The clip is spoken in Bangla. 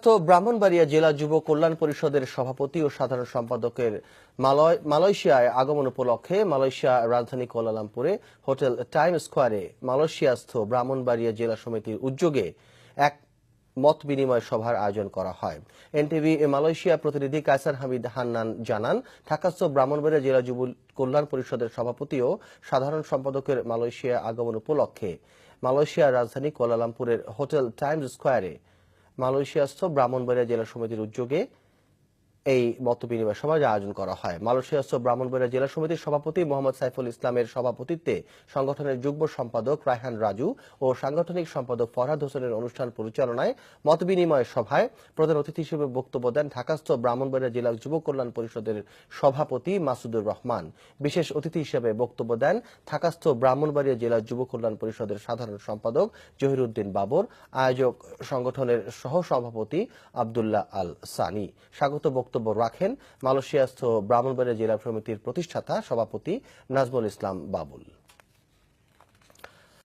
তো ব্রাহ্মণবাড়িয়া জেলা যুব কল্যাণ পরিষদের সভাপতি ও সাধারণ সম্পাদকের মালয়েশিয়ায় আগমন উপলক্ষে মালয়েশিয়া রাজধানী কুয়ালালামপুরে হোটেল টাইম স্কোয়ারে মালয়েশিয়াস্থ ব্রাহ্মণবাড়িয়া জেলা সমিতির উদ্যোগে এক মত বিনিময় সভার আয়োজন করা হয়। এনটিভি মালয়েশিয়া প্রতিনিধি কায়সার হামিদ হান্নান জানান, ঢাকাস্থ ব্রাহ্মণবাড়িয়া জেলা যুব কল্যাণ পরিষদের সভাপতি ও সাধারণ সম্পাদকের মালয়েশিয়া আগমন উপলক্ষে মালয়েশিয়ার রাজধানী কুয়ালালামপুরের হোটেল টাইম স্কোয়ারে মালয়েশিয়াস্থ ব্রাহ্মণবাড়িয়া জেলা সমিতির উদ্যোগে এই মতবিনিময় সভার আয়োজন করা হয়। মালয়েশিয়াস্থ ব্রাহ্মণবাড়িয়া জেলা সমিতির সভাপতি মোহাম্মদ সাইফুল ইসলামের সভাপতিত্বে সংগঠনের যুগ্ম সম্পাদক রায়হান রাজু ও সাংগঠনিক সম্পাদক ফরহাদ হোসেনের অনুষ্ঠান পরিচালনায় মতবিনিময় সভায় প্রধান অতিথি হিসেবে বক্তব্য দেন ঢাকাস্থ ব্রাহ্মণবাড়িয়া জেলা যুব কল্যাণ পরিষদের সভাপতি মাসুদুর রহমান। বিশেষ অতিথি হিসেবে বক্তব্য দেন ঢাকাস্থ ব্রাহ্মণবাড়িয়া জেলা যুব কল্যাণ পরিষদের সাধারণ সম্পাদক জহিরুদ্দিন বাবর, আয়োজক সংগঠনের সহ সভাপতি আব্দুল্লাহ আল সানি। স্বাগত বক্তব্য রাখেন মালয়েশিয়াস্থ ব্রাহ্মণবাড়িয়া জেলা সমিতির প্রতিষ্ঠাতা সভাপতি নাজমুল ইসলাম বাবুল।